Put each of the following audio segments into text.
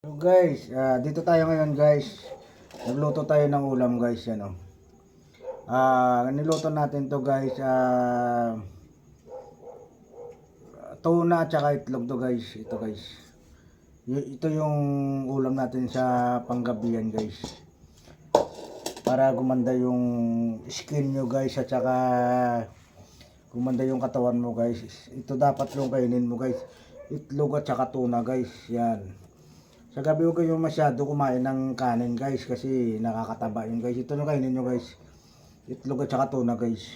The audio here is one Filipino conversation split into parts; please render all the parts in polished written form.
So guys, dito tayo ngayon guys. Nagluto tayo ng ulam guys, yan oh. Niluto natin to guys, tuna at saka itlog to guys. Ito guys. Ito yung ulam natin sa panggabihan guys. Para gumanda yung skin nyo guys at saka gumanda yung katawan mo guys. Ito dapat yung kainin mo guys. Itlog at saka tuna guys. Yan. Sa gabi huwag kayo masyado kumain ng kanin guys kasi nakakataba yun guys. Ito yung kainin nyo guys. Itlog at saka tuna guys.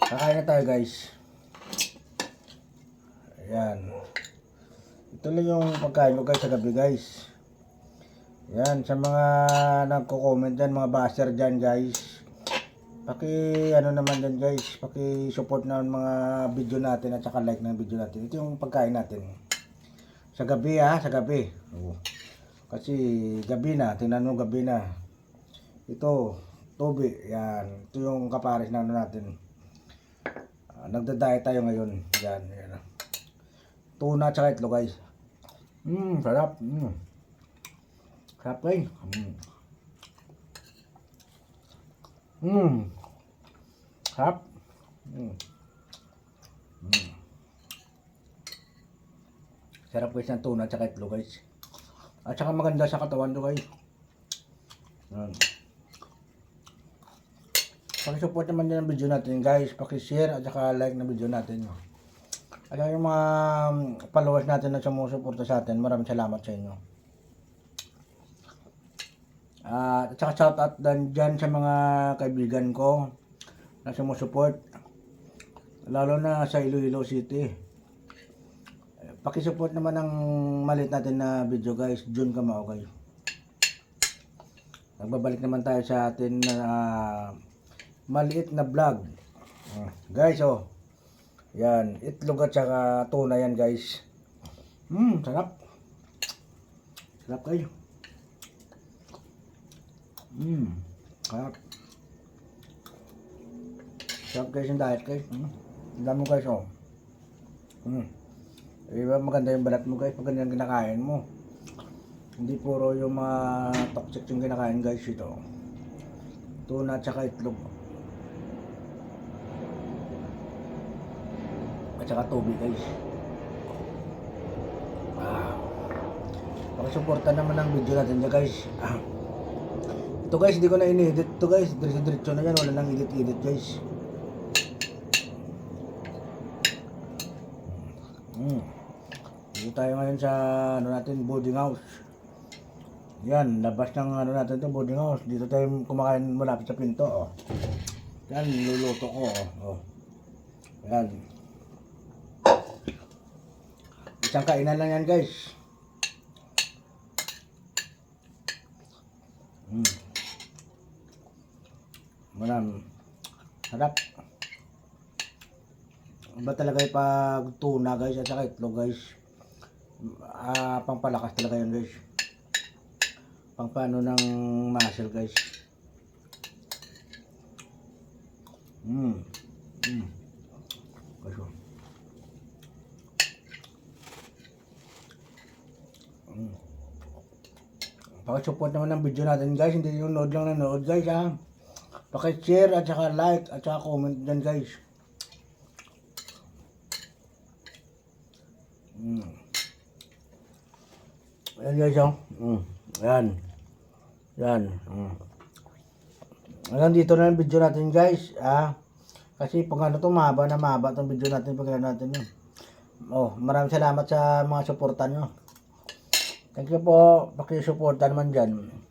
Kakain na tayo guys. Ayan. Ito lang yung pagkain ko guys sa gabi guys. Yan, sa mga nagko-comment dyan, mga basher dyan guys. Ano naman dyan guys, support na mga video natin at saka like ng video natin. Ito yung pagkain natin. Sa gabi sa gabi. Kasi gabi na, tingnan mo gabi na. Ito, tubi, yan. Ito yung kapares na natin. Nagda-diet tayo ngayon. Yan, yan. Tuna at saka itlog guys. Sarap. Sarap guys. Sarap. Sarap guys ng tuna at saka itlog guys. At saka maganda sa katawan to guys. Pakisupport naman din ang video natin guys. Pakishare at saka like ng video natin. At saka yung mga followers natin na sumusuporta sa atin, maraming salamat sa inyo. At saka shout out dyan sa mga kaibigan ko na sumusuport, lalo na sa Iloilo City. Pakisupport naman ang maliit natin na video guys, June Kamao guys. Nagbabalik naman tayo sa atin na maliit na vlog. Guys yan, itlog at saka tuna yan guys. Sarap. Sarap kayo. Sarap. Sarap guys yung diet guys. Ang dami mo guys Diba maganda yung balat mo guys, maganda yung kinakain mo. Hindi puro yung mga toxic yung kinakain guys ito. Tuna at saka itlog. At saka tubig guys. Pakisuporta naman ang video natin dyan guys. Ito guys, hindi ko na in-edit ito guys. Diretso na yan, wala nang edit guys. Dito tayo ngayon sa natin, boarding house. Yan, labas ng natin ito, boarding house. Dito tayo kumakain malapit sa pinto Yan, luluto ko Yan. Isang kainan lang yan guys. Sarap. Iba talaga yung pag tuna guys at saka itlog guys. Pangpalakas talaga yan guys. Pangpano ng muscle guys. Pakisupport naman ng video natin guys. Hindi yung nanood lang nanood guys Pakishare at saka like at saka comment dyan guys. Ayan guys Ayan. Hanggang dito na yung video natin guys kasi pag mahaba na mahaba itong video natin pag natin maraming salamat sa mga suporta nyo. Thank you po. Pakisuporta naman dyan.